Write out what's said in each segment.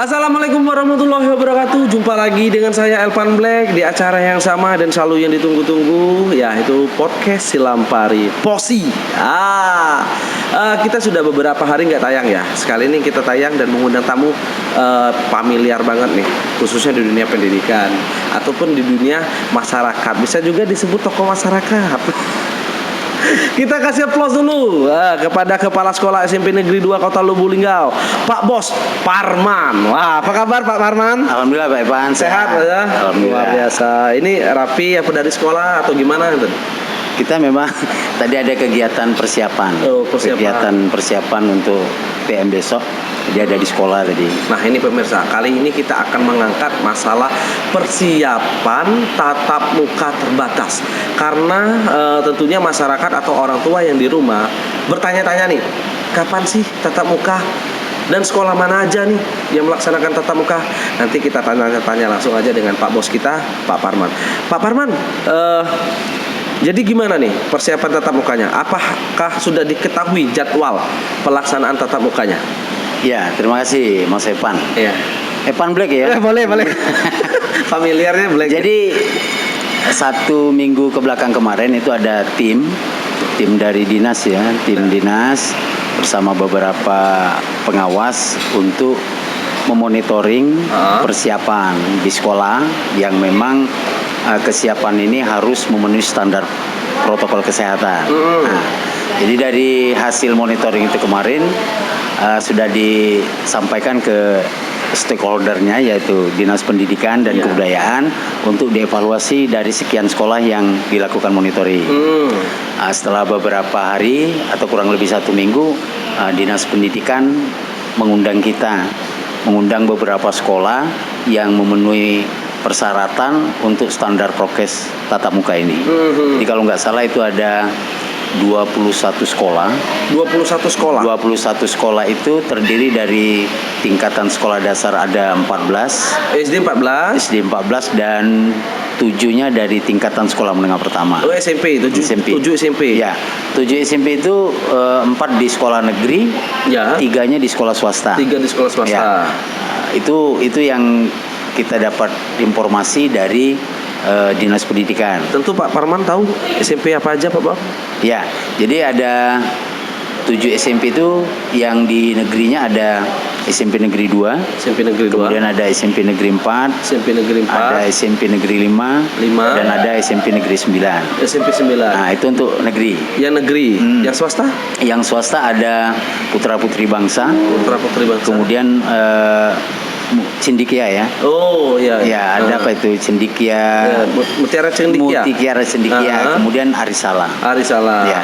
Assalamualaikum warahmatullahi wabarakatuh. Jumpa lagi dengan saya Elvan Black di acara yang sama dan selalu yang ditunggu-tunggu, yaitu podcast Silampari Posi. Kita sudah beberapa hari nggak tayang ya. Sekali ini kita tayang dan mengundang tamu familiar banget nih, khususnya di dunia pendidikan ataupun di dunia masyarakat. Bisa juga disebut tokoh masyarakat. Kita kasih aplaus dulu kepada Kepala Sekolah SMP Negeri 2 Kota Lubuk Linggau, Pak Bos Parman. Wah, apa kabar Pak Parman? Alhamdulillah Pak Evan, Sehat ya? Alhamdulillah. Luar biasa. Ini rapi apa dari sekolah atau gimana? Kita memang tadi ada kegiatan persiapan. Kegiatan persiapan untuk PM besok. Dia ada di sekolah tadi. Nah ini pemirsa, kali ini kita akan mengangkat masalah persiapan tatap muka terbatas. Karena tentunya masyarakat atau orang tua yang di rumah bertanya-tanya nih, kapan sih tatap muka? Dan sekolah mana aja nih yang melaksanakan tatap muka? Nanti kita tanya langsung aja dengan Pak Bos kita, Pak Parman. Pak Parman, jadi gimana nih persiapan tatap mukanya? Apakah sudah diketahui jadwal pelaksanaan tatap mukanya? Ya, terima kasih Mas Evan. Iya. Evan Black ya? Boleh. Familiarnya Black. Jadi 1 minggu ke belakang kemarin itu ada tim dari dinas ya, tim dinas bersama beberapa pengawas untuk memonitoring persiapan di sekolah yang memang kesiapan ini harus memenuhi standar protokol kesehatan. Nah, jadi dari hasil monitoring itu kemarin sudah disampaikan ke stakeholdernya yaitu Dinas Pendidikan dan Kebudayaan untuk dievaluasi dari sekian sekolah yang dilakukan monitoring. Setelah beberapa hari atau kurang lebih 1 minggu, Dinas Pendidikan mengundang beberapa sekolah yang memenuhi persyaratan untuk standar prokes tatap muka ini. Jadi kalau nggak salah itu ada 21 sekolah. 21 sekolah? 21 sekolah itu terdiri dari tingkatan sekolah dasar ada 14. SD 14? SD 14 dan 7-nya dari tingkatan sekolah menengah pertama. Oh SMP, 7 SMP. Ya, 7 SMP itu 4 di sekolah negeri, ya. 3-nya di sekolah swasta. 3 di sekolah swasta. Ya. Itu yang kita dapat informasi dari Dinas Pendidikan. Tentu Pak Parman tahu SMP apa aja Pak Bang? Ya, jadi ada 7 SMP itu yang di negerinya ada SMP Negeri 2, SMP Negeri 2. Kemudian ada SMP Negeri 4, SMP Negeri 4, ada SMP Negeri 5, dan ada SMP Negeri 9. SMP 9. Nah, itu untuk negeri. Yang negeri, yang swasta? Yang swasta ada Putra Putri Bangsa. Putra Putri Bangsa. Kemudian Cendikia ya. Oh iya. Ya, ada apa itu Cendikia? Ya, Mutiara Cendikia. Mutiara Cendikia. Kemudian Arisala. Arisala. Ya.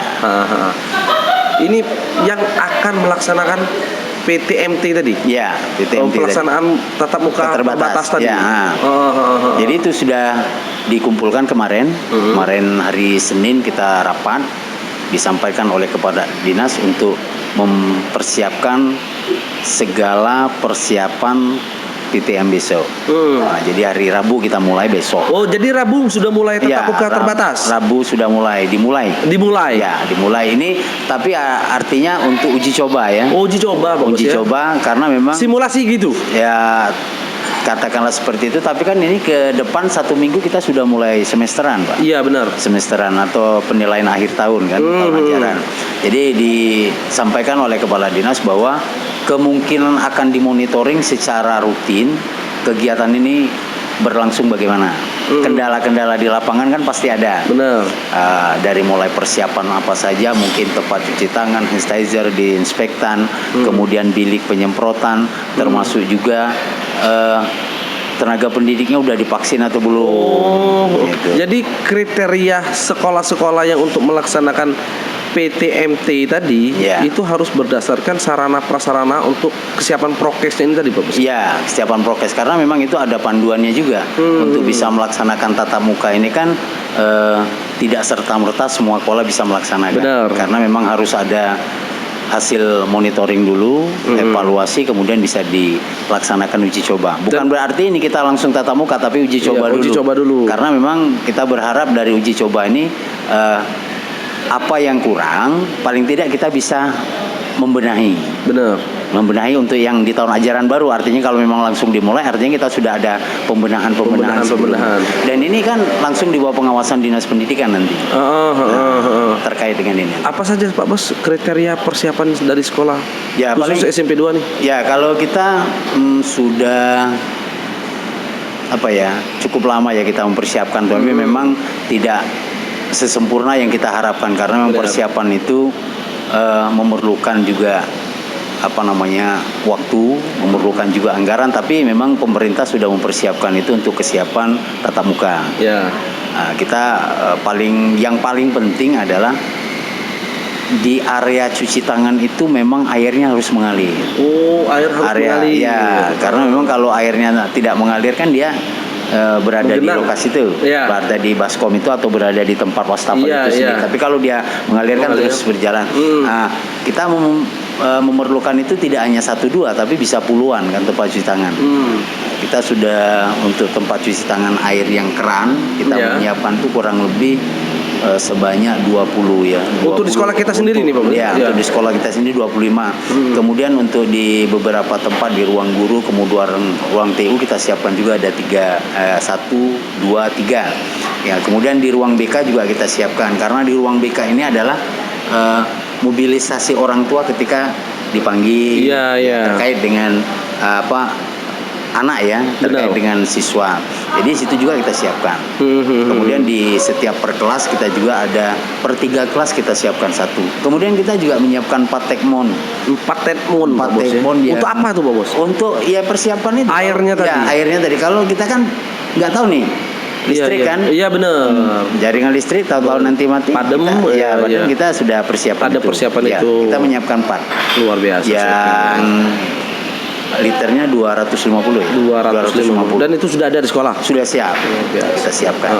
Ini yang akan melaksanakan PTMT tadi. Ya, PTMT pelaksanaan tatap muka terbatas tadi. Ya. Jadi itu sudah dikumpulkan kemarin. Kemarin hari Senin kita rapat, disampaikan oleh kepada dinas untuk mempersiapkan segala persiapan PTM besok. Nah, jadi hari Rabu kita mulai besok. Oh, jadi Rabu sudah mulai tatap muka terbatas? Rabu sudah dimulai. Ya, dimulai ini, tapi artinya untuk uji coba ya. Oh, uji coba, bagus ya. Coba karena memang simulasi gitu. Ya, katakanlah seperti itu, tapi kan ini ke depan 1 minggu kita sudah mulai semesteran, Pak. Iya, benar. Semesteran atau penilaian akhir tahun kan, tahun ajaran. Jadi disampaikan oleh Kepala Dinas bahwa kemungkinan akan dimonitoring secara rutin kegiatan ini berlangsung bagaimana. Kendala-kendala di lapangan kan pasti ada. Benar. Dari mulai persiapan apa saja, mungkin tempat cuci tangan, hand sanitizer, diinspektan, kemudian bilik penyemprotan, termasuk juga tenaga pendidiknya udah divaksin atau belum. Gitu. Jadi kriteria sekolah-sekolah yang untuk melaksanakan PTMT tadi itu harus berdasarkan sarana prasarana untuk kesiapan prokesnya ini tadi Pak Bos. Iya, kesiapan prokes karena memang itu ada panduannya juga untuk bisa melaksanakan tatap muka ini kan tidak serta-merta semua sekolah bisa melaksanakan. Benar. Karena memang harus ada hasil monitoring dulu, evaluasi, kemudian bisa dilaksanakan uji coba. Bukan berarti ini kita langsung tatap muka, tapi uji coba dulu. Uji coba dulu. Karena memang kita berharap dari uji coba ini apa yang kurang, paling tidak kita bisa membenahi. Benar. membenahi untuk yang di tahun ajaran baru. Artinya kalau memang langsung dimulai, artinya kita sudah ada pembenahan sebelumnya. Dan ini kan langsung di bawah pengawasan Dinas Pendidikan nanti. Terkait dengan ini. Apa saja Pak Bos kriteria persiapan dari sekolah? Ya, khusus paling SMP 2 nih. Ya, kalau kita sudah cukup lama ya kita mempersiapkan, tapi memang tidak sesempurna yang kita harapkan karena memang persiapan itu memerlukan juga waktu, memerlukan juga anggaran, tapi memang pemerintah sudah mempersiapkan itu untuk kesiapan tatap muka. Ya. Nah, kita yang paling penting adalah di area cuci tangan itu memang airnya harus mengalir. Oh, air harus mengalir. Ya, karena memang kalau airnya tidak mengalir kan dia berada di lokasi itu, berada di baskom itu atau berada di tempat wastafel itu sendiri. Tapi kalau dia mengalir kan terus berjalan. Nah, kita memerlukan itu tidak hanya 1-2 tapi bisa puluhan kan tempat cuci tangan. Kita sudah untuk tempat cuci tangan air yang keran kita menyiapkan tuh kurang lebih sebanyak 20 ya. Untuk di sekolah kita sendiri nih Pak? Ya, untuk di sekolah kita sendiri 25. Kemudian untuk di beberapa tempat di ruang guru, kemudian ruang TU kita siapkan juga ada 1, 2, 3. Ya, kemudian di ruang BK juga kita siapkan karena di ruang BK ini adalah mobilisasi orang tua ketika dipanggil terkait dengan anak ya, terkait dengan siswa. Jadi situ juga kita siapkan. Kemudian di setiap per kelas kita juga ada per 3 kelas kita siapkan 1. Kemudian kita juga menyiapkan 4 tekmon. 4 tekmon ya. Untuk apa tuh Pak Bos? Untuk persiapan itu. Airnya tadi. Ya, airnya tadi. Kalau kita kan nggak tahu nih. Listrik kan? Iya benar. Jaringan listrik tahu nanti mati. Padam. Kita sudah persiapan ada itu. Persiapan itu. Kita menyiapkan 4. Luar biasa. Yang liternya 250 ya. 250. Dan itu sudah ada di sekolah. Sudah siap. Kita siapkan.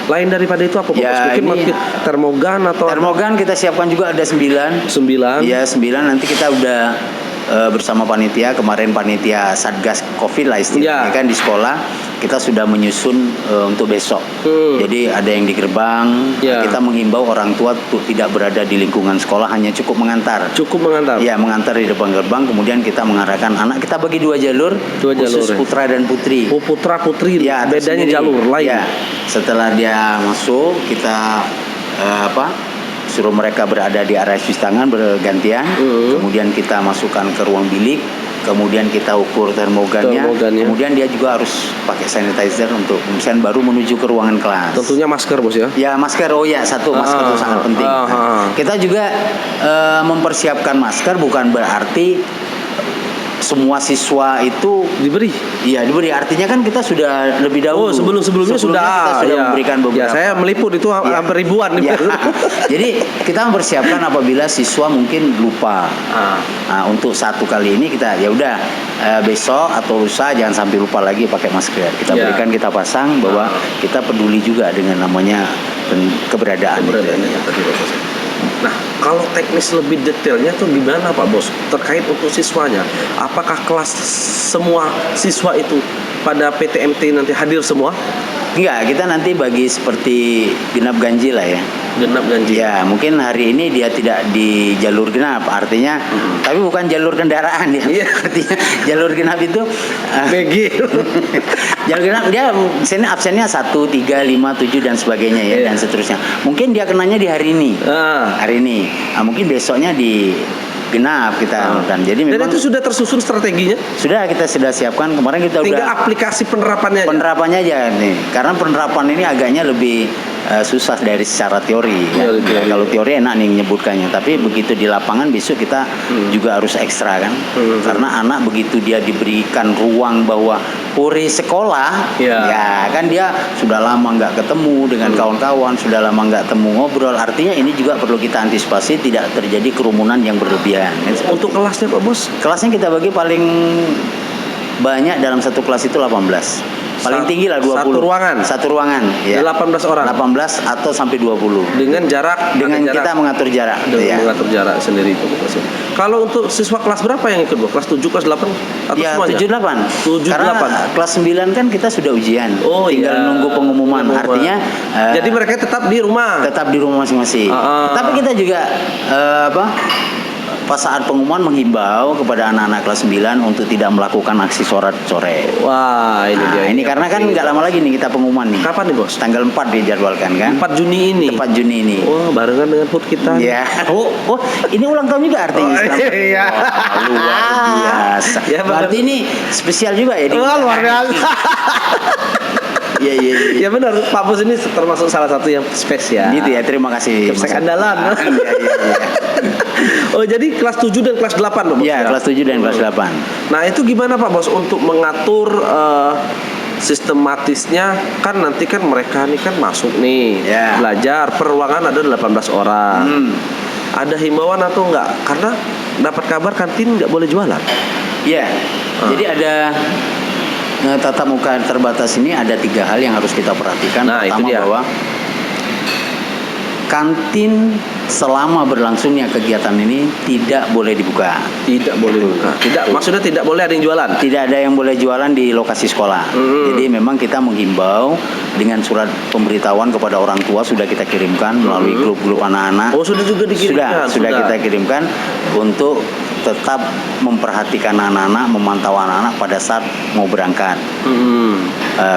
Lain daripada itu apa Pak? Mungkin termogan atau termogan kita siapkan juga ada 9. Iya, 9 nanti kita udah bersama panitia, kemarin panitia Satgas Covid lah istilahnya kan di sekolah kita sudah menyusun untuk besok. Jadi ada yang di gerbang, kita menghimbau orang tua untuk tidak berada di lingkungan sekolah, hanya cukup mengantar. Ya, mengantar di depan gerbang, kemudian kita mengarahkan anak, kita bagi 2 jalur, khusus putra dan putri. Oh, putra putri. Ya, bedanya jalur lain. Ya. Setelah dia masuk, kita suruh mereka berada di area cuci tangan bergantian. Kemudian kita masukkan ke ruang bilik, kemudian kita ukur termogannya. Kemudian dia juga harus pakai sanitizer untuk kemudian baru menuju ke ruangan kelas. Tentunya masker Bos ya. Ya, masker. Satu masker itu sangat penting. Kita juga mempersiapkan masker bukan berarti semua siswa itu diberi. Iya, diberi. Artinya kan kita sudah lebih dahulu. Sebelumnya sudah memberikan beberapa. Ya, saya meliput itu hampir ribuan. Ya. Jadi kita mempersiapkan apabila siswa mungkin lupa. Nah, untuk 1 kali ini kita besok atau lusa jangan sampai lupa lagi pakai masker. Kita berikan, kita pasang bahwa kita peduli juga dengan namanya keberadaan itu. Nah, kalau teknis lebih detailnya tuh gimana Pak Bos? Terkait untuk siswanya, apakah kelas semua siswa itu pada PTMT nanti hadir semua? Enggak, kita nanti bagi seperti genap ganjil lah ya. Genap ganjil. Ya, mungkin hari ini dia tidak di jalur genap, artinya tapi bukan jalur kendaraan ya. Artinya jalur genap itu BG. Jalur genap dia sini absennya 1, 3, 5, 7 dan sebagainya ya dan seterusnya. Mungkin dia kenanya di hari ini. Hari ini. Nah, mungkin besoknya di genap kita dan jadi memang. Dan itu sudah tersusun strateginya? Kita sudah siapkan kemarin tinggal aplikasi penerapannya aja nih, karena penerapan ini agaknya lebih susah dari secara teori Kalau teori enak nih menyebutkannya, tapi begitu di lapangan besok kita juga harus ekstra kan. Karena anak begitu dia diberikan ruang bahwa puri sekolah ya kan dia sudah lama nggak ketemu dengan kawan-kawan, sudah lama nggak ketemu ngobrol, artinya ini juga perlu kita antisipasi tidak terjadi kerumunan yang berlebihan. Untuk kelasnya Pak Bos? Kelasnya kita bagi paling banyak dalam satu kelas itu 18. Paling tinggi lah 20. Satu ruangan. Ya. 18 orang. 18 atau sampai 20. Dengan jarak. Kita mengatur jarak. Mengatur jarak sendiri itu. Kalau untuk siswa kelas berapa yang ikut? Kelas 7, kelas 8 atau semuanya? 7, 8. Karena kelas 9 kan kita sudah ujian. Tinggal nunggu pengumuman. Artinya jadi mereka tetap di rumah. Tetap di rumah masing-masing. Tapi kita juga pas saat pengumuman menghimbau kepada anak-anak kelas 9 untuk tidak melakukan aksi sorak-coret. Wah, ini dia. Ini karena kan nggak lama lagi nih kita pengumuman nih. Kapan nih, Bos? Tanggal 4 dijadwalkan kan? 4 Juni ini. 4 Juni ini. Wah, barengan dengan HUT kita. Ya. Oh, ini ulang tahun juga artinya. Iya. Wah, luar biasa. Ya, Berarti ini spesial juga ya. Wah, luar biasa. Iya. Ya benar, Pak Bos ini termasuk salah satu yang spesial. Gitu ya, terima kasih. Kepsek andalan. Iya. Oh, jadi kelas 7 dan kelas 8 Bos? Iya, kelas 7 dan kelas 8. Nah, itu gimana Pak Bos untuk mengatur sistematisnya? Kan nanti kan mereka nih kan masuk nih, Ya. belajar, per ruangan ada 18 orang. Ada himbauan atau enggak? Karena dapat kabar kantin nggak boleh jualan. Iya. Jadi ada tatap muka terbatas ini ada 3 hal yang harus kita perhatikan. Nah, itu Pertama dia. bahwa kantin selama berlangsungnya kegiatan ini tidak boleh dibuka. Tidak boleh buka. Tidak, maksudnya tidak boleh ada yang jualan. Tidak ada yang boleh jualan di lokasi sekolah. Jadi memang kita menghimbau dengan surat pemberitahuan kepada orang tua sudah kita kirimkan melalui grup-grup anak-anak. Oh, sudah juga dikirimkan. Sudah kita kirimkan untuk tetap memperhatikan anak-anak, memantau anak-anak pada saat mau berangkat.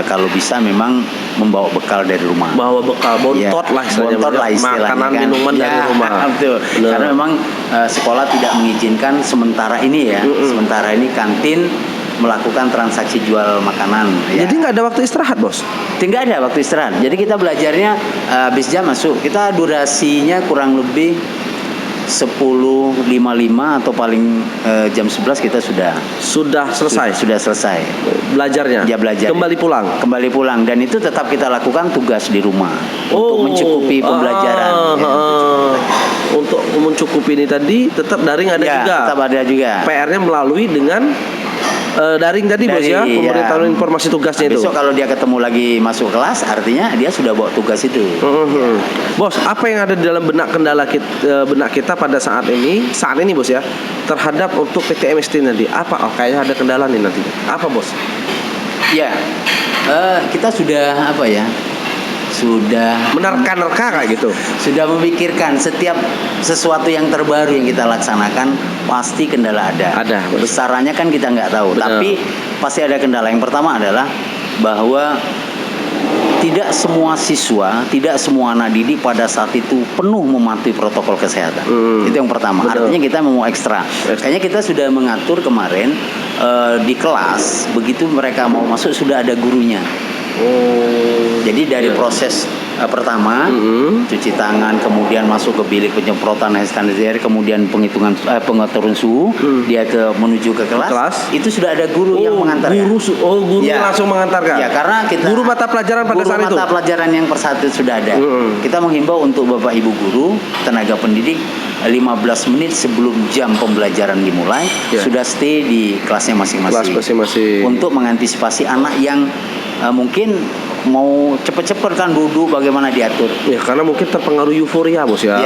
Kalau bisa memang membawa bekal dari rumah. Bawa bekal, bontot Ya, lah istilahnya. bontot lah istilahnya Makanan, kan. minuman dari Ya, rumah. betul. Benar. Karena memang sekolah tidak mengizinkan sementara ini ya. Sementara ini kantin melakukan transaksi jual makanan. Ya. Jadi nggak ada waktu istirahat, Bos? Tidak ada waktu istirahat. Jadi kita belajarnya habis jam masuk. Kita durasinya kurang lebih 10.55 atau paling jam 11 kita sudah Sudah selesai belajarnya. Ya, belajar. Kembali pulang dan itu tetap kita lakukan tugas di rumah untuk mencukupi pembelajaran. Untuk mencukupi ini tadi tetap daring ada Ya, juga. tetap ada juga. PR-nya melalui dengan daring tadi Bos ya, pemberitahuan informasi tugasnya itu. Besok kalau dia ketemu lagi masuk kelas, artinya dia sudah bawa tugas itu. Bos, apa yang ada di dalam benak kita pada saat ini Bos ya, terhadap untuk PTMST nanti? Apa? Oh, kayaknya ada kendala nih nanti. Apa Bos? Ya, kita sudah sudah menerka-nerka kayak gitu. Sudah memikirkan setiap sesuatu yang terbaru yang kita laksanakan pasti kendala ada. Ada. Besarannya kan kita nggak tahu, Benar. tapi pasti ada kendala. Yang pertama adalah bahwa tidak semua siswa, tidak semua anak didik pada saat itu penuh mematuhi protokol kesehatan. Itu yang pertama. Betul. Artinya kita mau ekstra. Kayaknya kita sudah mengatur kemarin di kelas, begitu mereka mau masuk sudah ada gurunya. Jadi dari proses pertama cuci tangan, kemudian masuk ke bilik penyemprotan hand sanitizer, kemudian penghitungan pengaturan suhu, dia menuju ke kelas. Itu sudah ada guru yang mengantar. Guru langsung mengantarkan. Ya, karena kita guru mata pelajaran pada saat itu. Guru mata pelajaran yang persatu sudah ada. Kita menghimbau untuk Bapak Ibu guru, tenaga pendidik 15 menit sebelum jam pembelajaran dimulai sudah stay di kelasnya masing-masing. Untuk mengantisipasi anak yang mungkin mau cepet-cepet kan duduk bagaimana diatur. Ya karena mungkin terpengaruh euforia Bos ya.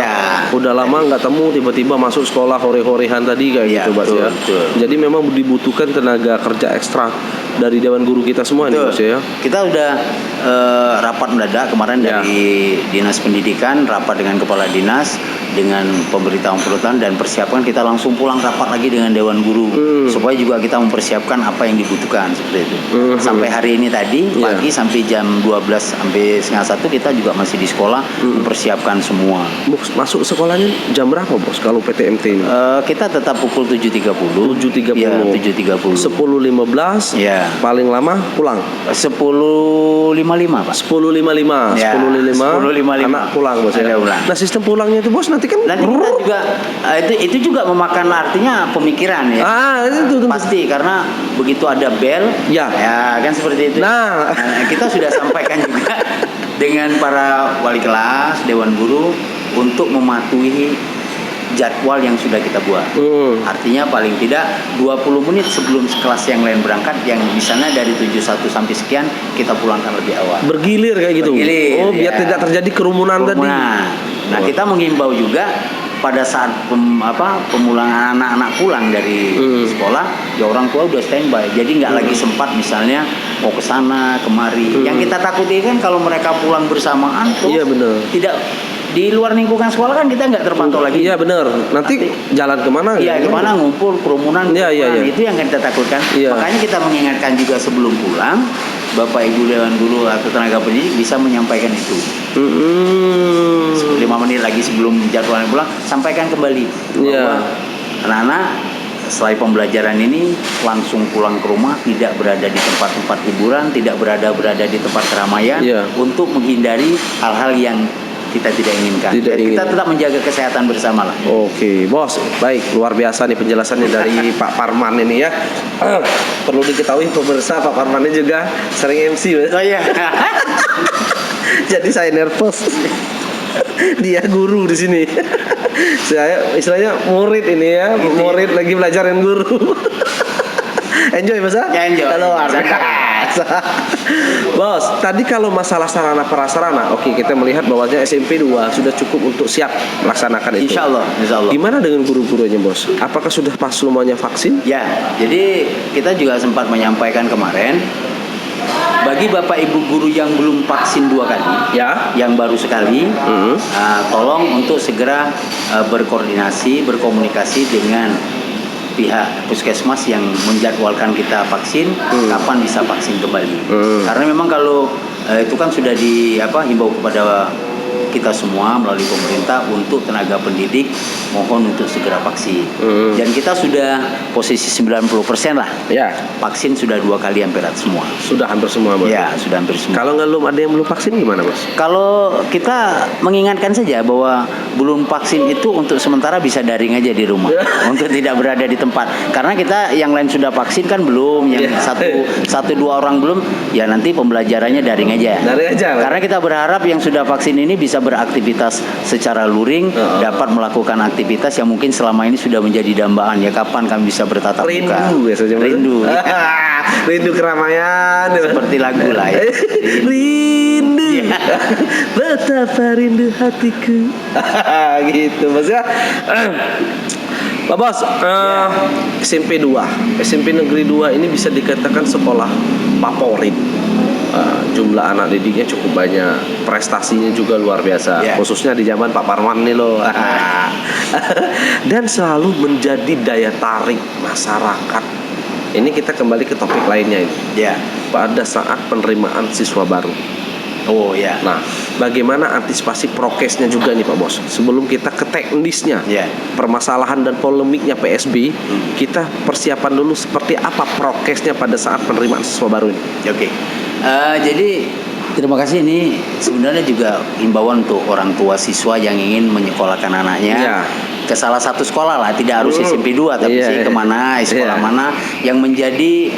Udah lama nggak temu tiba-tiba masuk sekolah hore-horehan tadi kayak gitu Bos ya. Jadi memang dibutuhkan tenaga kerja ekstra dari Dewan Guru kita semua nih Bos ya. Kita udah rapat mendadak kemarin dari Dinas Pendidikan, rapat dengan Kepala Dinas, dengan pemberitahuan dan persiapkan kita langsung pulang rapat lagi dengan Dewan Guru supaya juga kita mempersiapkan apa yang dibutuhkan seperti itu. Sampai hari ini tadi pagi sampai jam 12 sampai setengah 1 kita juga masih di sekolah mempersiapkan semua. Bos, masuk sekolahnya jam berapa Bos kalau PTMT ini? Kita tetap pukul 7.30. 7.30. Ya, 7.30. 10.15. Ya. Paling lama pulang. 10.55 Pak. 10.55. Ya, 10.55. Anak pulang Bos ya. Nah sistem pulangnya itu Bos nanti kan kita juga itu juga memakan artinya pemikiran ya. Itu pasti karena begitu ada bel ya kan seperti itu. Nah kita sudah sampaikan juga dengan para wali kelas, Dewan Guru untuk mematuhi jadwal yang sudah kita buat. Artinya paling tidak 20 menit sebelum kelas yang lain berangkat, yang di sana dari 71 sampai sekian kita pulangkan lebih awal. Bergilir kayak gitu. Biar tidak terjadi kerumunan tadi. Nah, kita menghimbau juga pada saat pemulangan anak-anak pulang dari sekolah, ya orang tua udah standby. Jadi nggak lagi sempat misalnya mau ke sana kemari. Yang kita takuti kan kalau mereka pulang bersamaan, di luar lingkungan sekolah kan kita nggak terpantau lagi. Iya benar. Nanti jalan kemana? Iya, gitu? kemana ngumpul kerumunan, Iya, iya, iya. itu yang kita takutkan. Iya. Makanya kita mengingatkan juga sebelum pulang, Bapak Ibu Dewan Guru atau tenaga pendidik bisa menyampaikan itu. 5 menit lagi sebelum jadwalnya pulang, sampaikan kembali bahwa Iya. anak-anak setelah pembelajaran ini langsung pulang ke rumah, tidak berada di tempat-tempat hiburan, tidak berada di tempat keramaian, Iya. untuk menghindari hal-hal yang kita tidak inginkan. Tidak Kita inginkan. tetap menjaga kesehatan bersama lah. Oke, bos. Baik, luar biasa nih penjelasannya dari Pak Parman ini ya. Perlu diketahui pemirsa, Pak Parman ini juga sering MC, Bos. Oh iya. Jadi saya nervous. Dia guru di sini. Saya istilahnya murid ini ya, murid lagi belajar dengan guru. Enjoy, Mas? Ya, enjoy. Luar biasa. Bos, tadi kalau masalah sarana prasarana, oke, kita melihat bahwasanya SMP 2 sudah cukup untuk siap melaksanakan itu. Insya Allah. Gimana dengan guru-gurunya, Bos? Apakah sudah pas semuanya vaksin? Ya, jadi kita juga sempat menyampaikan kemarin, bagi Bapak Ibu guru yang belum vaksin 2 kali, Ya. yang baru sekali, tolong untuk segera berkoordinasi, berkomunikasi dengan pihak puskesmas yang menjadwalkan kita vaksin, kapan bisa vaksin kembali. Karena memang kalau itu kan sudah himbau kepada kita semua melalui pemerintah untuk tenaga pendidik mohon untuk segera vaksin. Dan kita sudah posisi 90% lah. Ya, Vaksin sudah 2 kali hampir semua. sudah hampir semua, Bos. Ya, sudah hampir semua. Kalau belum ada yang belum vaksin gimana, Bos? Kalau kita mengingatkan saja bahwa belum vaksin itu untuk sementara bisa daring aja di rumah, untuk tidak berada di tempat. Karena kita yang lain sudah vaksin kan belum, yang satu dua orang belum, ya nanti pembelajarannya daring aja. Daring aja, Pak. Karena kita berharap yang sudah vaksin ini bisa beraktivitas secara luring, dapat melakukan aktivitas yang mungkin selama ini sudah menjadi dambaan. Ya kapan kami bisa bertatap muka? Rindu biasanya. Rindu. Rindu keramaian. Seperti lagu lah ya. Rindu. Betapa rindu hatiku. Gitu, Mas ya. Pak Bos, SMP 2, SMP Negeri 2 ini bisa dikatakan sekolah favorit. Jumlah anak didiknya cukup banyak, prestasinya juga luar biasa, Yeah. khususnya di zaman Pak Parman nih loh. Dan selalu menjadi daya tarik masyarakat. Ini kita kembali ke topik lainnya ini. Ya. Pada saat penerimaan siswa baru. Oh ya. Nah, bagaimana antisipasi prokesnya juga nih Pak Bos? Sebelum kita ke teknisnya, Ya. permasalahan dan polemiknya PSB, kita persiapan dulu seperti apa prokesnya pada saat penerimaan siswa baru ini. Oke. Jadi terima kasih, ini sebenarnya juga himbauan untuk orang tua siswa yang ingin menyekolahkan anaknya Ya. ke salah satu sekolah lah, tidak harus SMP 2 tapi Iya, kemana, sekolah iya. mana yang menjadi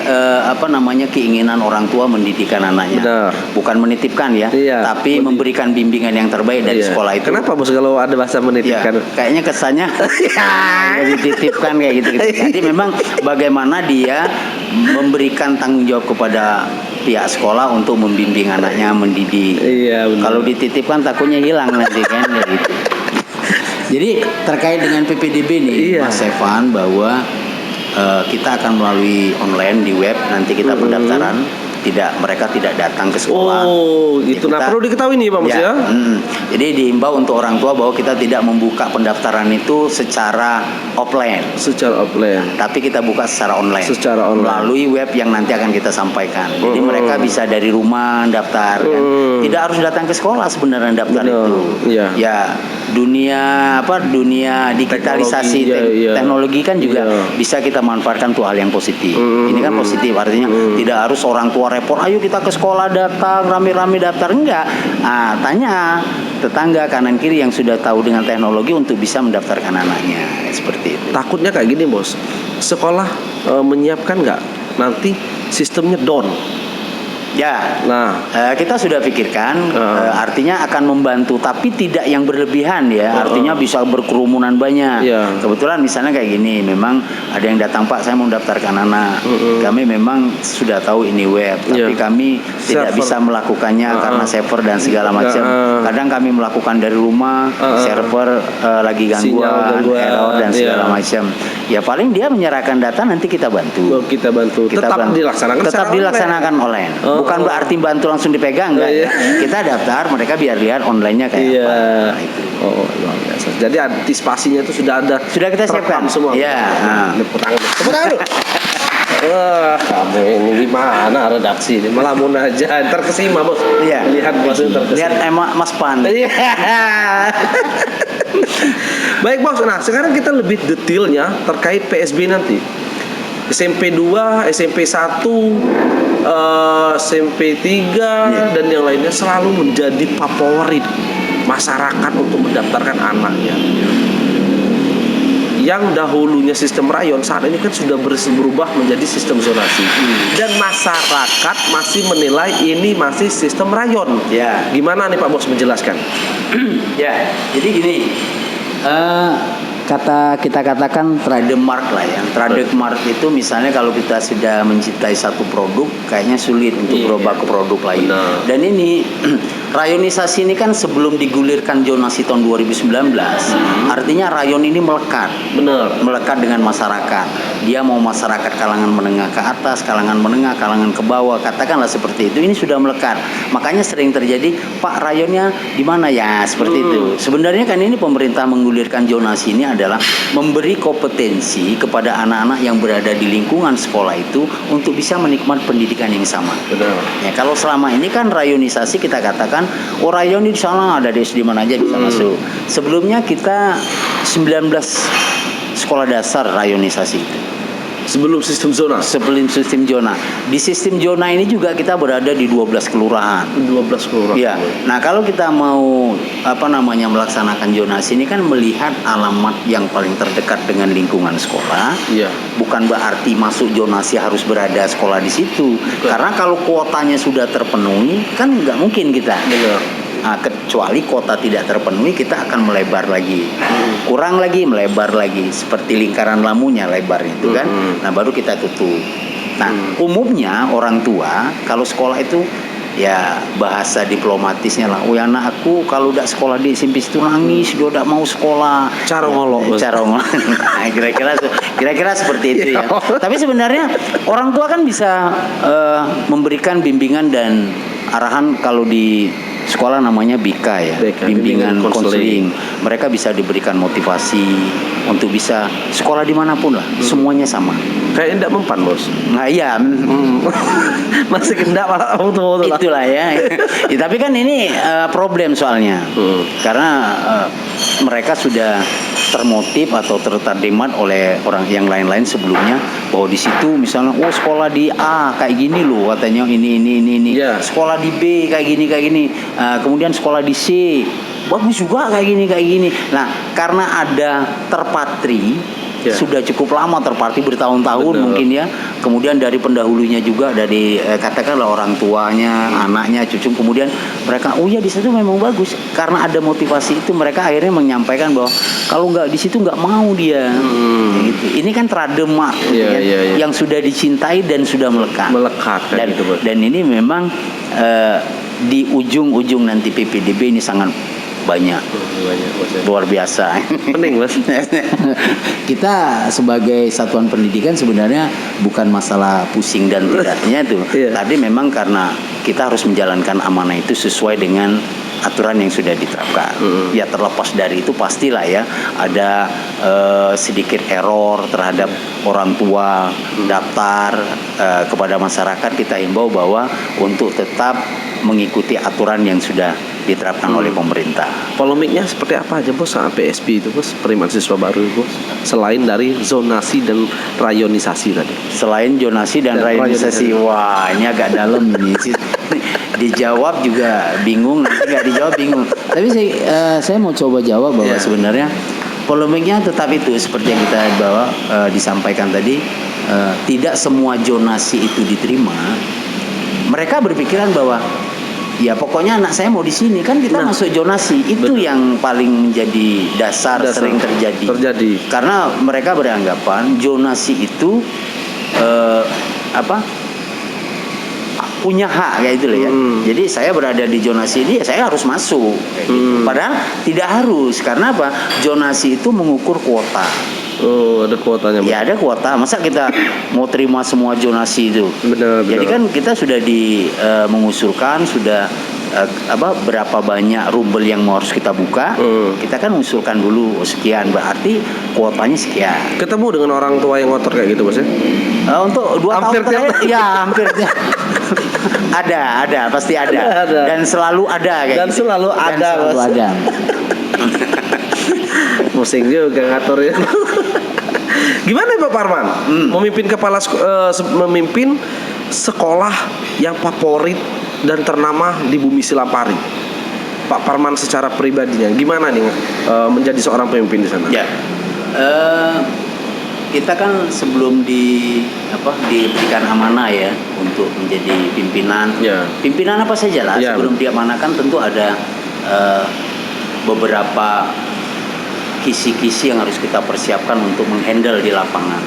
keinginan orang tua mendidikkan anaknya. Benar. Bukan menitipkan ya, Iya. tapi memberikan bimbingan yang terbaik dari Iya. sekolah itu. Kenapa Bos kalau ada bahasa Ya, menitipkan? kayaknya kesannya dititipkan kayak gitu. Jadi memang bagaimana dia memberikan tanggung jawab kepada pihak sekolah untuk membimbing anaknya, mendidik. Iya, benar. Kalau dititipkan takutnya hilang nanti kan ya gitu. Jadi terkait dengan PPDB nih, Iya. Mas Evan, bahwa kita akan melalui online di web, nanti kita pendaftaran. Mereka tidak datang ke sekolah. Oh, itu. Nah, perlu diketahui nih Pak Bos ya. Jadi diimbau untuk orang tua bahwa kita tidak membuka pendaftaran itu secara offline, Secara offline. tapi kita buka secara online. Secara online. Melalui web yang nanti akan kita sampaikan. Jadi mereka bisa dari rumah daftar kan. Tidak harus datang ke sekolah sebenarnya daftar Benar. itu. Iya. Ya, dunia digitalisasi Teknologi, iya. teknologi kan juga Iya. bisa kita manfaatkan untuk hal yang positif. Ini kan positif, artinya tidak harus orang tua repot, ayo kita ke sekolah datang rame-rame daftar, enggak. Tanya tetangga kanan kiri yang sudah tahu dengan teknologi untuk bisa mendaftarkan anaknya, seperti itu. Takutnya kayak gini Bos, sekolah menyiapkan nggak nanti sistemnya down. Ya, Nah, kita sudah pikirkan, artinya akan membantu, tapi tidak yang berlebihan ya. Artinya bisa berkerumunan banyak. Iya. Kebetulan misalnya kayak gini, memang ada yang datang, Pak, saya mau mendaftarkan anak. Kami memang sudah tahu ini web, tapi Iya. kami tidak Server. bisa melakukannya karena server dan segala macam. Kadang kami melakukan dari rumah, server lagi Sinyal gangguan, gangguan, error dan segala iya. macam. Ya paling dia menyerahkan data, nanti kita bantu. kita bantu. Kita Tetap bantu. dilaksanakan Tetap secara dilaksanakan online. Bukan berarti bantu langsung dipegang enggak. Iya. Kita daftar, mereka biar lihat online-nya kayak Iya. apa. Nah, itu. Oh, luar biasa. Jadi antisipasinya itu sudah ada. Sudah kita terekam siapkan semua. Iya. Tepuk tangan. Tepuk tangan dulu. Wah, kamu ini gimana redaksi ini? Melamun aja, ntar kesima bos. Iya. Lihat bos itu terkesima. Lihat Mas Pan. Iya. Baik bos, nah sekarang kita lebih detailnya terkait PSB nanti. SMP 2, SMP 1, SMP 3 dan yang lainnya selalu menjadi favorit masyarakat untuk mendaftarkan anaknya. Yang dahulunya sistem rayon saat ini kan sudah berubah menjadi sistem zonasi dan masyarakat masih menilai ini masih sistem rayon. Ya. Gimana nih Pak Bos menjelaskan? Ya, jadi gini, kita katakan trademark lah ya. Trademark itu misalnya kalau kita sudah mencintai satu produk, kayaknya sulit untuk Iya. berubah ke produk lain. Benar. Dan ini rayonisasi ini kan sebelum digulirkan zonasi tahun 2019, artinya rayon ini melekat. Benar. Melekat dengan masyarakat. Dia mau masyarakat kalangan menengah ke atas, kalangan menengah, kalangan ke bawah, katakanlah seperti itu. Ini sudah melekat. Makanya sering terjadi, Pak rayonnya di mana ya? Seperti itu. Sebenarnya kan ini pemerintah menggulirkan zonasi ini adalah memberi kompetensi kepada anak-anak yang berada di lingkungan sekolah itu untuk bisa menikmati pendidikan yang sama. Benar. Ya, kalau selama ini kan rayonisasi kita katakan, oh rayon di sana ada di SD mana aja bisa masuk. Sebelumnya kita 19 sekolah dasar rayonisasi itu. Sebelum sistem zonasi. Sebelum sistem zona. Di sistem zona ini juga kita berada di 12 kelurahan. 12 kelurahan. Ya. Nah, kalau kita mau melaksanakan zonasi ini kan melihat alamat yang paling terdekat dengan lingkungan sekolah. Iya. Bukan berarti masuk zonasi harus berada sekolah di situ. Karena kalau kuotanya sudah terpenuhi kan nggak mungkin kita. Benar. Nah, kecuali kuota tidak terpenuhi, kita akan melebar lagi, kurang lagi, melebar lagi, seperti lingkaran lamunya lebar itu kan. Nah, baru kita tutup. Nah, umumnya orang tua kalau sekolah itu ya bahasa diplomatisnya lah, oh ya anak aku kalau udah sekolah di SMP itu nangis, dia udah mau sekolah. Cara ngolok. Cara ngolok. Nah, kira-kira seperti itu ya. Tapi sebenarnya orang tua kan bisa memberikan bimbingan dan arahan. Kalau di sekolah namanya BIKA ya, BK, bimbingan bimbingan konseling. Mereka bisa diberikan motivasi untuk bisa sekolah dimanapun lah, semuanya sama. Kayak enggak mempan bos. Nah iya, Masih kendak malah betul lah. itulah ya. Ya, tapi kan ini problem soalnya, karena mereka sudah termotiv atau tertardemat oleh orang yang lain-lain sebelumnya bahwa di situ misalnya, oh sekolah di A kayak gini loh katanya ini. Yeah. Sekolah di B kayak gini. Kemudian sekolah di C bagus juga kayak gini. Nah, karena ada terpatri. Ya. Sudah cukup lama terpatri bertahun-tahun. Betul. Mungkin ya. Kemudian dari pendahulunya juga, dari katakanlah orang tuanya, anaknya, cucu, kemudian mereka, oh ya di situ memang bagus. Karena ada motivasi itu, mereka akhirnya menyampaikan bahwa kalau nggak di situ nggak mau dia. Ya gitu. Ini kan trademark gitu kan, yang sudah dicintai dan sudah melekat. Kan gitu, bos. Dan ini memang di ujung-ujung nanti PPDB ini sangat banyak. Banyak bos. Luar biasa. Pening bos. Kita sebagai satuan pendidikan sebenarnya bukan masalah pusing dan tidaknya itu. Iya. Tapi memang karena kita harus menjalankan amanah itu sesuai dengan aturan yang sudah diterapkan. Ya terlepas dari itu pastilah ya ada sedikit error terhadap orang tua daftar kepada masyarakat. Kita himbau bahwa untuk tetap mengikuti aturan yang sudah diterapkan oleh pemerintah. Polemiknya seperti apa aja bos sama PSB itu bos, penerimaan siswa baru bos, selain dari zonasi dan rayonisasi tadi? Selain zonasi dan rayonisasi, wah ini agak dalam ini. Dijawab juga bingung, nanti nggak dijawab bingung. Tapi saya mau coba jawab bahwa sebenarnya polemiknya tetap itu seperti yang kita disampaikan tadi, tidak semua zonasi itu diterima. Mereka berpikiran bahwa ya pokoknya anak saya mau di sini kan kita masuk zonasi itu. Betul. Yang paling menjadi dasar sering terjadi. Karena mereka beranggapan zonasi itu punya hak kayak gitu loh ya. Jadi saya berada di zonasi ini ya saya harus masuk kayak gitu. Padahal tidak harus. Karena apa? Zonasi itu mengukur kuota. Oh, ada kuotanya. Ya ada kuota. Masa kita mau terima semua zonasi itu? Benar. Jadi kan kita sudah mengusulkan sudah berapa banyak rubel yang harus kita buka. Kita kan mengusulkan dulu sekian, berarti kuotanya sekian. Ketemu dengan orang tua yang ngotor kayak gitu, Bos ya? Untuk 2 Hampir tahun terakhir, tiap- ya hampir ada, pasti ada. Ada. Dan selalu ada kayak Dan gitu. selalu ada, selalu Bos. ada. Pusing juga ngaturnya. Gimana Pak Parman? Memimpin sekolah yang favorit dan ternama di bumi Silapari. Pak Parman secara pribadinya gimana nih menjadi seorang pemimpin di sana? Ya. Kita kan sebelum diberikan amanah ya untuk menjadi pimpinan. Ya. Pimpinan apa saja lah, Ya, sebelum diamanahkan tentu ada beberapa kisi-kisi yang harus kita persiapkan untuk menghandle di lapangan.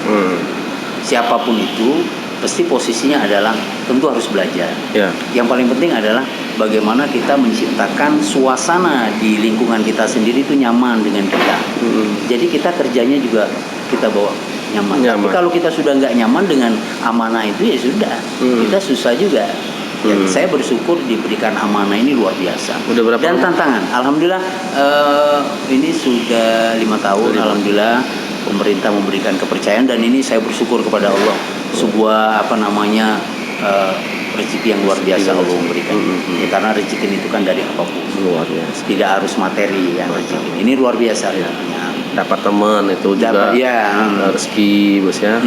Siapapun itu pasti posisinya adalah tentu harus belajar. Ya. Yang paling penting adalah bagaimana kita menciptakan suasana di lingkungan kita sendiri itu nyaman dengan kita. Jadi kita kerjanya juga kita bawa nyaman. Tapi kalau kita sudah nggak nyaman dengan amanah itu ya sudah, kita susah juga. Ya, saya bersyukur diberikan amanah ini luar biasa. Udah berapa Dan lama? tantangan, alhamdulillah ini sudah 5 tahun. Alhamdulillah pemerintah memberikan kepercayaan dan ini saya bersyukur kepada Allah, sebuah rezeki yang luar biasa Allah memberikan. Ya, karena rezeki itu kan dari apapun, Luar biasa. tidak harus materi yang rezeki. Ini luar biasa ya. Dapat teman itu juga. Ya. Rezeki, Bos ya.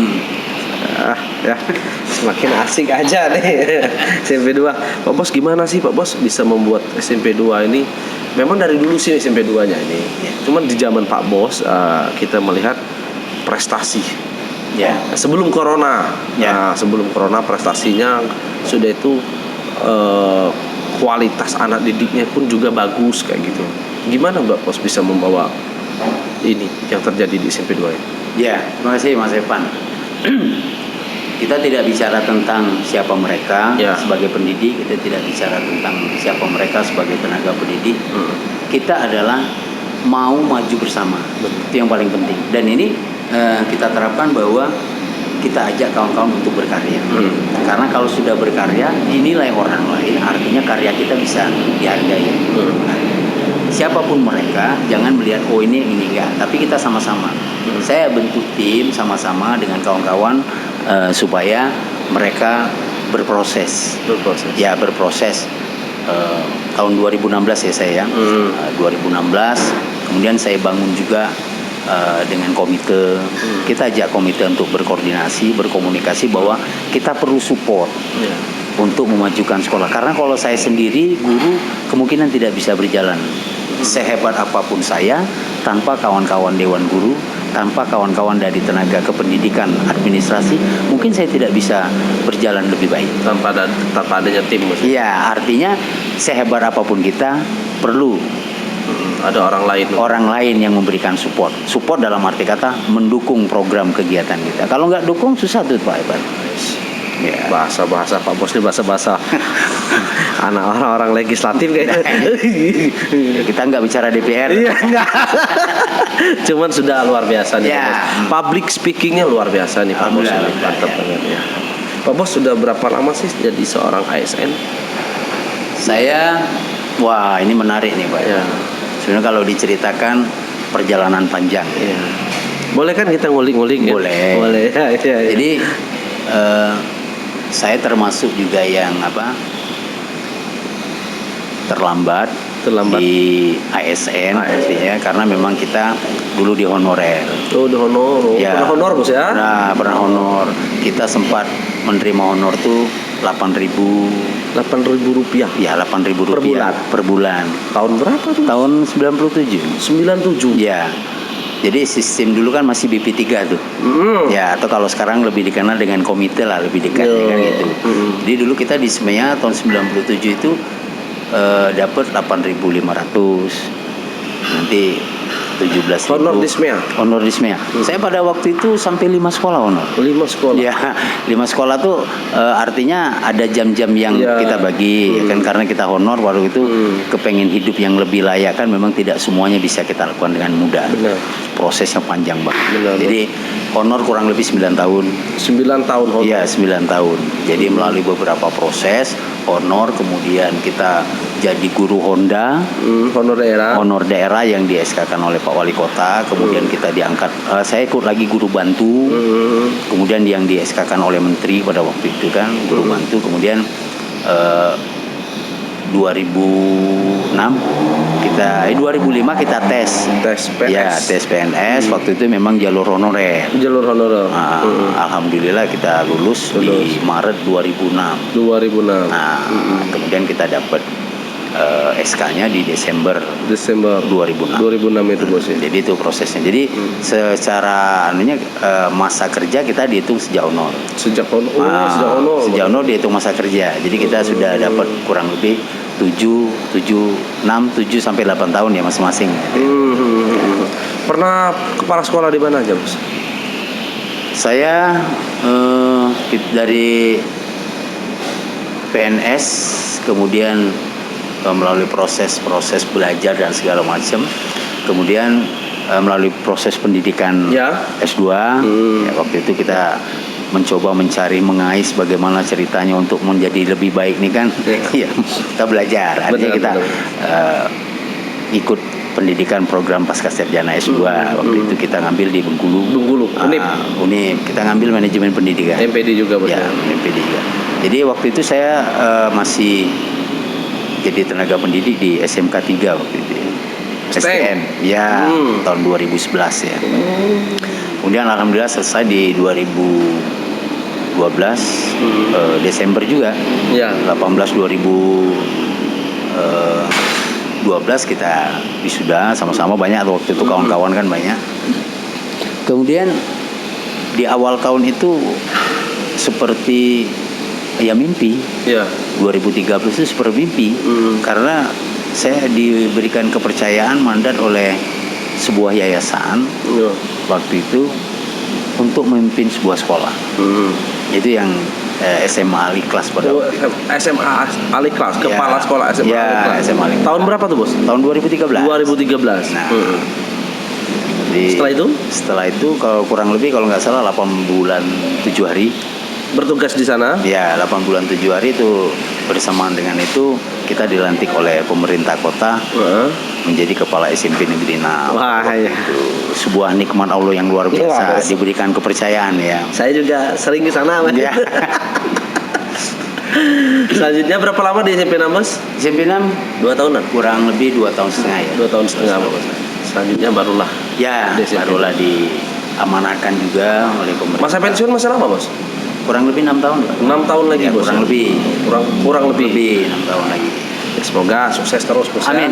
Ya semakin asik aja nih SMP 2. Pak Bos gimana sih Pak Bos bisa membuat SMP 2 ini? Memang dari dulu sih SMP 2-nya ini. Cuman di zaman Pak Bos kita melihat prestasi. Ya. Sebelum corona. Ya. Sebelum corona prestasinya sudah itu kualitas anak didiknya pun juga bagus kayak gitu. Gimana Pak Bos bisa membawa ini yang terjadi di SMP 2 ini? Ya, terima kasih Mas Evan. Kita tidak bicara tentang siapa mereka sebagai pendidik, kita tidak bicara tentang siapa mereka sebagai tenaga pendidik. Kita adalah mau maju bersama. Itu yang paling penting. Dan ini kita terapkan bahwa kita ajak kawan-kawan untuk berkarya. Karena kalau sudah berkarya, dinilai orang lain, artinya karya kita bisa dihargai. Siapapun mereka, jangan melihat ini enggak, tapi kita sama-sama. Saya bentuk tim sama-sama dengan kawan-kawan supaya mereka berproses. Ya, berproses. Tahun 2016 ya saya. 2016, kemudian saya bangun juga dengan komite. Kita ajak komite untuk berkoordinasi, berkomunikasi bahwa kita perlu support. Untuk memajukan sekolah. Karena kalau saya sendiri guru kemungkinan tidak bisa berjalan. Sehebat apapun saya, tanpa kawan-kawan dewan guru, tanpa kawan-kawan dari tenaga kependidikan administrasi, mungkin saya tidak bisa berjalan lebih baik. Tanpa adanya tim. Iya, artinya sehebat apapun kita perlu ada orang lain yang memberikan support dalam arti kata mendukung program kegiatan kita. Kalau nggak dukung susah tuh Pak Iban. Ya. Bahasa Pak Bos ini bahasa anak orang-orang legislatif kayaknya. Kita nggak bicara DPR. Iya, enggak. Cuman sudah luar biasa nih. Ya. Pak Bos. Public speakingnya luar biasa nih Pak Bos. Mantap banget ya. Pak Bos sudah berapa lama sih jadi seorang ASN? Saya, ini menarik nih Pak. Ya. Sebenarnya kalau diceritakan perjalanan panjang. Ya. Boleh kan kita ngulik-ngulik? Boleh. Ya. Jadi saya termasuk juga yang terlambat di ASN. Artinya karena memang kita dulu di honorer. Oh, di honor. Ya. Pernah honor Bos ya? Nah, pernah honor. Kita sempat menerima honor tuh 8.000 rupiah. Ya, 8.000 rupiah per bulan. Tahun berapa tuh? Tahun 97. 97. Ya. Jadi sistem dulu kan masih BP3 tuh. Ya, atau kalau sekarang lebih dikenal dengan komite lah, lebih dekat kan gitu. Jadi dulu kita di SMEA tahun 97 itu dapat 8.500. Nanti 17.000. Honor Dismea. Honor Dismea. Saya pada waktu itu sampai 5 sekolah honor. 5 sekolah. Ya, 5 sekolah tuh artinya ada jam-jam yang Ya. kita bagi ya kan, karena kita honor waktu itu kepengen hidup yang lebih layak kan, memang tidak semuanya bisa kita lakukan dengan mudah. Benar. Prosesnya panjang banget. Benar. Jadi honor kurang lebih 9 tahun. 9 tahun honor. Iya, 9 tahun. Jadi melalui beberapa proses honor, kemudian kita jadi guru Honda, Honor daerah. honor daerah yang di SK-kan oleh Pak Wali Kota, kemudian kita diangkat, saya ikut lagi guru bantu, kemudian yang di SK-kan oleh Menteri pada waktu itu kan, guru bantu, kemudian 2006 2005 kita tes. Tes PNS. Ya, tes PNS. Waktu itu memang jalur honorer. Jalur honorer. Alhamdulillah kita lulus di Maret 2006. 2006. Nah, kemudian kita dapat SK-nya di Desember 2006. 2006 itu bos ya. Jadi itu prosesnya. Jadi secara masa kerja kita dihitung sejak honor. Sejak honor. Sejak honor dihitung masa kerja. Jadi kita sudah dapat kurang lebih 7 sampai 8 tahun ya masing-masing. Pernah kepala sekolah di mana aja bos? Saya dari PNS, kemudian melalui proses belajar dan segala macam, kemudian melalui proses pendidikan S2. Ya, waktu itu kita mencoba mengais bagaimana ceritanya untuk menjadi lebih baik nih kan. Ya, kita belajar. Artinya kita ikut pendidikan program Pascasarjana S2. Waktu itu kita ngambil di Bengkulu. Unip. Kita ngambil manajemen pendidikan. MPD juga bos. Ya, MPD juga. Jadi waktu itu saya masih jadi tenaga pendidik di SMK 3 waktu itu. STM. Ya, tahun 2011 ya. Kemudian alhamdulillah selesai di 2012 Desember juga. Ya. 2012 kita wisuda sama-sama, banyak waktu itu kawan-kawan kan banyak. Kemudian di awal tahun itu seperti mimpi. 2013 itu seperti mimpi. Karena saya diberikan kepercayaan mandat oleh sebuah yayasan waktu itu untuk memimpin sebuah sekolah. Itu yang SMA Al-Ikhlas pada waktu itu. SMA Al-Ikhlas, kepala sekolah SMA Al-Ikhlas. SMA Al-Ikhlas. Tahun berapa tuh bos? Tahun 2013. 2013. Nah, setelah itu kalau kurang lebih kalau nggak salah 8 bulan 7 hari bertugas di sana. Ya, 8 bulan 7 hari itu bersamaan dengan itu kita dilantik oleh pemerintah kota menjadi kepala SMP Negeri 6. Wah, ya. Sebuah nikmat Allah yang luar biasa, diberikan kepercayaan ya. Saya juga sering ke sana, Mas. Ya. Selanjutnya berapa lama di SMP 6, Mas? SMP 6 2 tahunan. Kurang lebih 2 tahun setengah ya. 2 tahun setengah, Mas. Selanjutnya barulah. Ya, barulah diamanahkan juga oleh pemerintah. Masa pensiun masih lama, Bos? Kurang lebih 6 tahun. 6 tahun lagi, ya, Bos. Kurang lebih 6 tahun lagi. Ya, semoga sukses terus, Bos. Amin.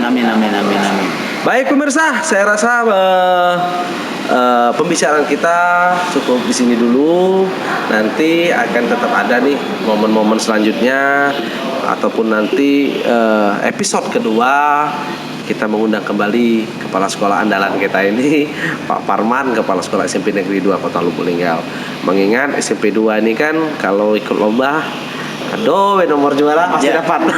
Baik pemirsa, saya rasa pembicaraan kita cukup di sini dulu. Nanti akan tetap ada nih momen-momen selanjutnya ataupun nanti episode kedua kita mengundang kembali kepala sekolah andalan kita ini, Pak Parman, kepala sekolah SMP Negeri 2 Kota Lubuk Linggau. Mengingat SMP 2 ini kan kalau ikut lomba, aduh, nomor juara pasti dapat.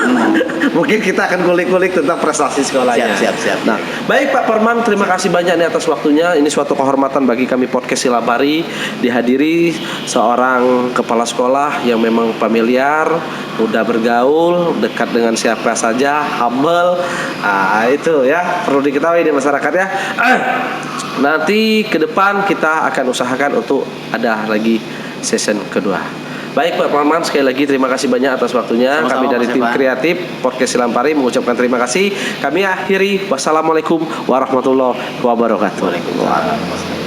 Mungkin kita akan kulik-kulik tentang prestasi sekolahnya. Siap. Nah, baik Pak Parman, terima kasih banyak nih atas waktunya. Ini suatu kehormatan bagi kami podcast Silabari dihadiri seorang kepala sekolah yang memang familiar, mudah bergaul, dekat dengan siapa saja, humble. Itu ya perlu diketahui di masyarakat ya. Nanti ke depan kita akan usahakan untuk ada lagi season kedua. Baik Pak Parman, sekali lagi terima kasih banyak atas waktunya. Sama-sama, kami dari tim kreatif Podcast Silampari mengucapkan terima kasih. Kami akhiri. Wassalamualaikum warahmatullahi wabarakatuh. Waalaikumsalam.